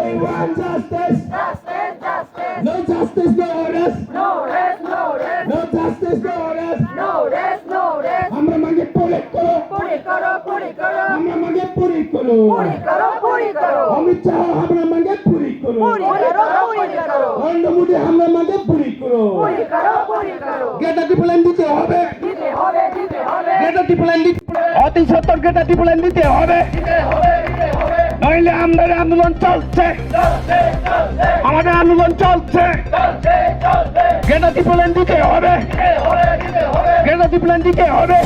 We want justice. Justice, justice. No justice, no arrest. No rest, no rest. No justice, no arrest. No rest, no rest. আমরা মাগে police করো। पूरी करो, पूरी करो. আমরা মাগে police করো। पूरी करो, पूरी करो. অমিত শাহ আমরা মাগে পুলিশ করো। पूरी करो, पूरी करो. নরেন্দ্র মোদী আমরা মাগে পুলিশ করো। पूरी करो, पूरी करो. গেটা টিপ্রাল্যান্ড দিতে হবে। দিতে হবে, দিতে হবে. গেটা টিপ্রাল্যান্ড দিতে অতি সত্তর গেটা টিপ্রাল্যান্ড দিতে হবে। দিতে হবে, দিতে হবে. নইলে আমাদের আন্দোলন চলছে। চলছে, চলছে. আমাদের আন্দোলন চলছে। চলছে, চলছে. গেটা টিপ্রাল্যান্ড দিতে হবে। দিতে হবে, দিতে হবে. গেটা টিপ্রাল্যান্ড দিতে হবে।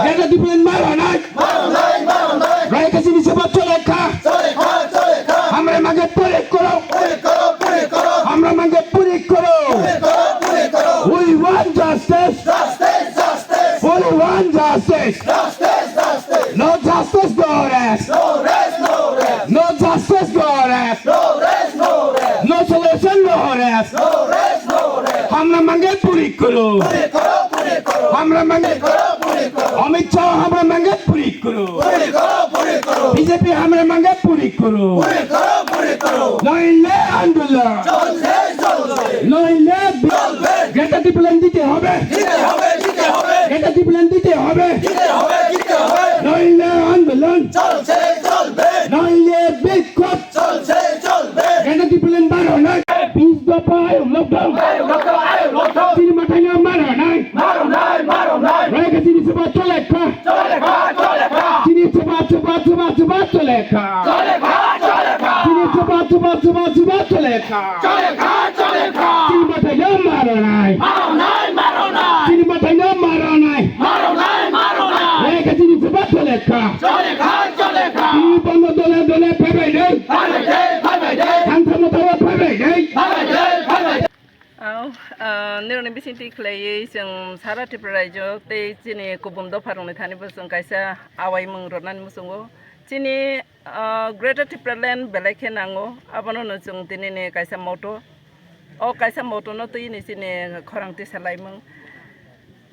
গেটা টিপ্রাল্যান্ড মারো নাই। মারো নাই, মারো নাই. রায়কাসি নিষেধ চলে খা। চলে খা, চলে খা. আমরা মাগে পুলিশ করো। पूरी करो, पूरी करो. আমরা মাগে পুলিশ করো। पूरी करो, पूरी करो. We want justice. Justice, justice. We want justice. Justice, justice. No justice, no arrest. No rest, no rest. No justice, no arrest. No rest, no rest. No solution, no arrest. No rest, no rest. আমরা মাগে police করো। पूरी करो, पूरी करो. আমরা মাগে करो, पूरी करो. অমিত শাহ আমরা মাগে পুলিশ করো। पूरी करो, पूरी करो. বিজেপি আমরা মাগে পুলিশ করো। पूरी करो, पूरी करो. নইলে আন্দোলন চলছে, চলছে. নইলে চলবে. গেটা টিপ্রাল্যান্ড দিতে হবে। দিতে হবে, দিতে হবে. গেটা টিপ্রাল্যান্ড দিতে হবে। দিতে হবে, দিতে হবে. নইলে আন্দোলন চলছে, চলবে. নইলে বিক্ষোভ চলছে, চলবে. গেটা টিপ্রাল্যান্ড মারো নাই। 20 দফা লকডাউন আয়ো লোক, আয়ো লোক. তিন মাথায় না মারো নাই। মারো নাই, মারো নাই. রায়কাসি নিষেধ চলে খা। চলে খা, চলে খা. চিনি চোপা চোপা চোপা চোপা চলে খা। চলে খা, চলে খা. চিনি চোপা চোপা চোপা চোপা চলে খা। চলে খা, চলে খা. তিন মাথায় না মারো নাই। মারো নাই, মারো নাই. তিন মাথায় না মারো নাই। মারো নাই, মারো নাই. রায়কাসি নিষেধ চলে খা। চলে খা, চলে খা. তিন বন্ধ দলে দলে ফেবে নেই। ভাবে দে, ভাবে দে. খানসা মতো ফেবে নেই। ভাবে দে, ভাবে দে. नेरनि बिसिंथि खलायै जों सारा त्रिपुरा रायजो तै जोंनि गुबुन दफारंनि थानायबो जों कायसा आवाय मुं रनानै मोसङो जोंनि ग्रेटार त्रिपुरालेण्ड बेलायखे नांगौ आबानो जों दिनैनि कायसा मट' कायसा मट'नो तैनि जोंनि खरां तिसा लाइमों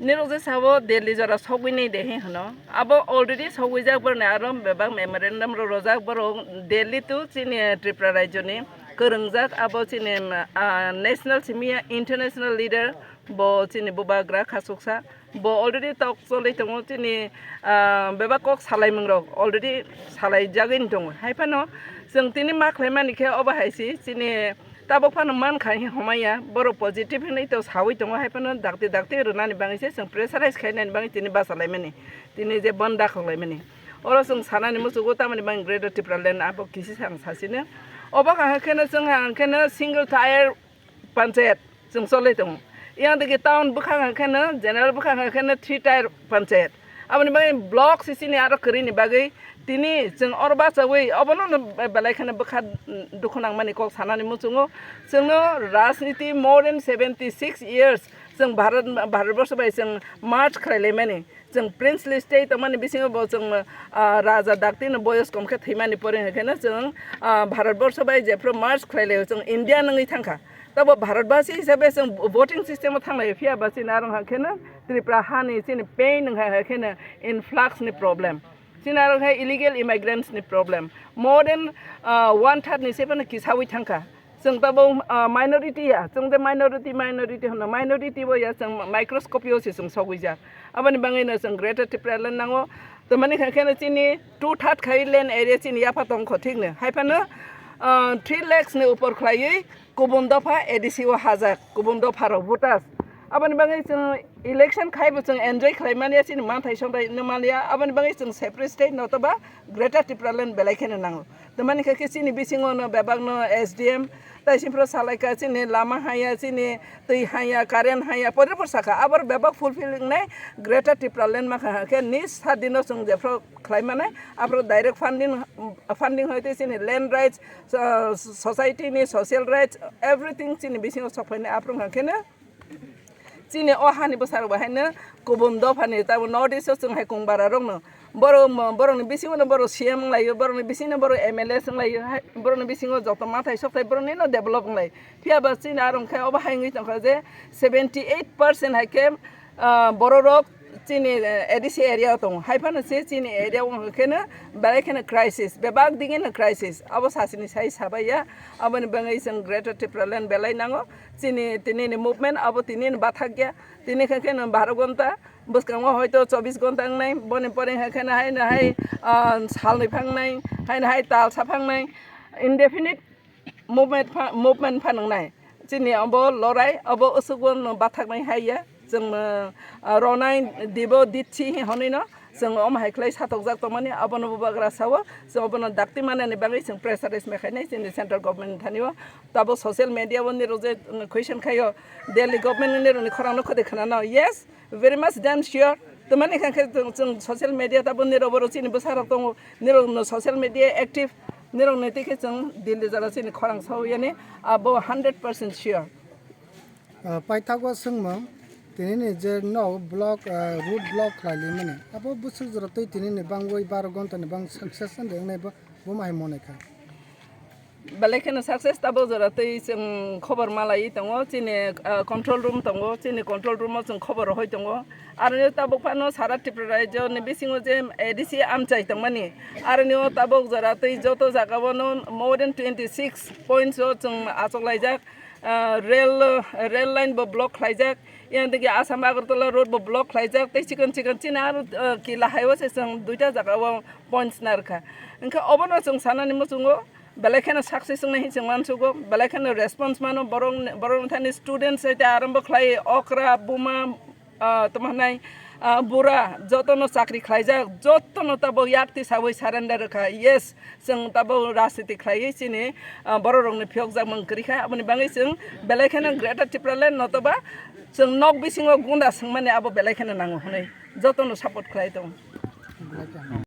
निरजे साबो दिल्ली जरा सौगैनाय देहे होनो आबो अलरेडि सौगैजाक बरने आरो बेबा मेमोरेन्डाम रजाक बर दिल्ली टु जोंनि त्रिपुरा रायजोनि गोरोंजाक आबो जोंनि नेशनेल सिमिया इन्टारनेशनेल लिडार बो जोंनि बुबाग्रा खासुकसा बो अलरेडि टक चलै दङ जोंनि बेबा कक सालायमों रक अलरेडि सालायजागैनो दङ हायफानो जों दिनै मा खालामनायनिखे अबाहायसि जोंनि ताबो फानो मान खाय हमाया बर' पजिटिभ होनै तो सावै दङ हायफानो दागते दागते रुनानै बाङैसे जों प्रेसाराइज खायनानै बाङै दिनै बासालायमानि दिनै जे बन्द दाखलायमानि अर जों सानानै मोसौखौ तामानि बां ग्रेटार त्रिपुरालेण्ड आबो किसि सां सासिनो अबा खाखैनो जों हांखैनो सिंगल टायार पन्चायत जों चलै दङ इयादि टाउन बुखांखैनो जेनेरेल बुखांखैनो 3 टायार पन्चायत आबनि बाङै ब्लक सिसिनि आरो खोरिनि बागै दिनै जों अरबा जावै अबनो बेलायखौनो बोखा दुखुनां मानि कल सानानै मोसङो जोंनो राजनीति मोर देन 76 इयार्स जों भारतवर्ष बाय जों मार्च खालायलायमानि जों प्रिन्सलि स्टेट माने बिसिङो जों राजा डाक्टिनो बयस कमखे थैमानि परिहेखायनो जों भारतवर्ष बाय जेफ्रो मार्च खालायलायो जों इन्डिया नङै थांखा तब भारतवासी हिसाबै जों भोटिं सिस्टेमाव थांलायो फियाबासिनो आरो हाखेनो त्रिपुरा हानि जोंनि पे नोंहा हाखेनो इनफ्लाक्सनि प्रब्लेम जोंना आरो इलिगेल इमाइग्रेन्ट्सनि प्रब्लेम मोर देन 1/3 निसेबानो किसावै थांखा जों तब माइनरिटिया जों जे माइनरिटि होनो माइनरिटि बया जों माइक्रोस्कोपियावसो जों सौगैजा आबानि बाङैनो जों ग्रेटार त्रिपुरालेण्ड नांगौ त माने खायनो जोंनि 2/3 खाय लेन्ड एरिया जोंनि याफा दंख थिगनो हायफानो 3 लाखनि ऊपर खायै गुबुन दफा एडिसिओ हाजार गुबुन दफाराव भुटास आबानि बाङै जों इलेक्शन खायबो जों एन्जय खालामनाया जों मा थाइसंदाय नमालिया आबानि बाङै जों सेपारेट स्टेट नतबा ग्रेटार त्रिपुरालेण्ड बेलायखेनो नांगौ त माने खायखे जोंनि बिसिङावनो बेबागनो एसडीएम ताइसिमफ्राव सालायका जोंनि लामा हाया जोंनि दै हाया कारेन्ट हाया परेफोर साखा आबार बेबाग फुलफिलिंनाय ग्रेटार त्रिपुरालेण्ड माखाखे निज सादिनो जों जेफ्राव खालामनानै आफ्राव डाइरेक्ट फान्डिं होते जोंनि लेन्ड राइट्स सोसाइटिनि ससियेल राइट्स एभ्रिथिं जोंनि बिसिङाव सफैनाय आफ्राव खाखेनो जोंनि अहानि बोसार बाहायनो गुबुन दफानि ताबो नर्थ इस्टआव जों हायकुं बारा रंनो बर'नि बिसिङावनो बर' सीएम लायो बर'नि बिसिङावनो बर' एमएलए लायो बर'नि बिसिङाव जत माथाय सफ्ताय बर'नि न डेभलप लायो फियाबा जोंनि आरो खाय अबाहायङै दंखा जे 78% हायके बर' रक chini edisi area tong haifan se chini area wong kena balai kena crisis bebag dingin crisis abo sasini sai sabaya abo ni bangai sing greater Tipraland belai nango chini tini ni movement abo tini ni bathagya tini kena 12 ঘন্টা buskang hoito 24 ঘন্টা nai bone pore kena hai na hai sal ni phang nai hai na hai tal sa phang nai indefinite movement phanang nai chini abo lorai abo usugon bathak nai hai ya जों रनाय दिबो दिथि हनैनो जों अमहाय क्लाय साथक जाक तमानि अबन बबाग्रा साव जों अबन दाक्ति माने बागै जों pressurise मेखायनाय जोंनि सेन्ट्रल गभर्नमेन्ट थानियो ताबो ससियेल मीडिया वनि रोजे क्वेश्चन खायो दिल्ली गभर्नमेन्ट नि रोनि खरांनो खदे खाना yes very much damn sure तमानि खाखे जों ससियेल मीडिया ताबो निरबरो चिनि बसारक दङ निरनो ससियेल मीडिया एक्टिभ निरनो नैतिके जों दिल्ली जाला चिनि खरां साव यानि अबो 100% श्योर पाइथागो संमो तिनी जे नो ब्लॉक रूट ब्लॉक खाली माने अब बुसु जरतै तिनी बांगoi 12 घंटा ने बांग सक्सेस ने ने बो माय मनेखा बलेखन सक्सेस ताबो जरतै जों खबर मालाई दङ चिनि कंट्रोल रूम दङ चिनि कंट्रोल रूम जों खबर होय दङ आरो ताबो फानो सारा त्रिपुरा ने बिसिङो जे एडिसि आमचाइ दंमानि आरो ने ताबो जरतै जतो जागावनो मोर देन 26 पॉइंट्स जों आचलाइजाक रेल लाइन बो ब्लॉक खाइजाक यानदि आसाम आगरतला रोड बो ब्लॉक खाइजाक तै चिकन चिन आरो किला हाइवे से जों दुइटा जागाव पॉइंट्स नारखा इनका अबनो जों सानानि मसुङो बेलेखन सक्सेस नै जों मानसुगो बेलेखन रेस्पॉन्स मानो बरं थानि स्टूडेंट्स एटा आरंभ खाइ अक्रा बुमा तमनाय बुरा जतनो चाकरी खाइजाक जतनो तबो याक्ति साबै सारेन्डार खा यस जों तबो राजनीति खाइ चिनि बररंनि फियक जा मंकरिखा अपनि बाङै जों बेलेखन ग्रेटर टिप्रालेन्ड नतबा जों नक बिसिङो गुन्दा सोंमाने अब बेलेखन नांगो हनै जतनो सपोर्ट खाइ दं